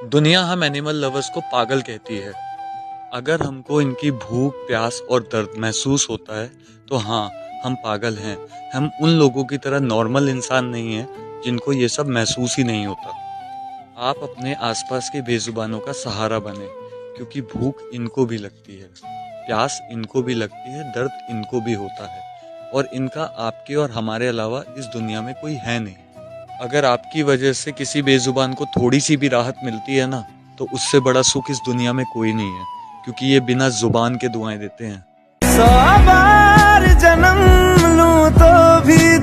दुनिया हम animal lovers को पागल कहती है। अगर हमको इनकी भूख, प्यास और दर्द महसूस होता है तो हाँ, हम पागल हैं। हम उन लोगों की तरह नॉर्मल इंसान नहीं हैं जिनको ये सब महसूस ही नहीं होता। आप अपने आसपास के बेजुबानों का सहारा बने, क्योंकि भूख इनको भी लगती है, प्यास इनको भी लगती है, दर्द इनको भी होता है और इनका आपके और हमारे अलावा इस दुनिया में कोई है नहीं। अगर आपकी वजह से किसी बेजुबान को थोड़ी सी भी राहत मिलती है ना, तो उससे बड़ा सुख इस दुनिया में कोई नहीं है, क्योंकि ये बिना जुबान के दुआएं देते हैं। 100 बार जन्म लूं तो भी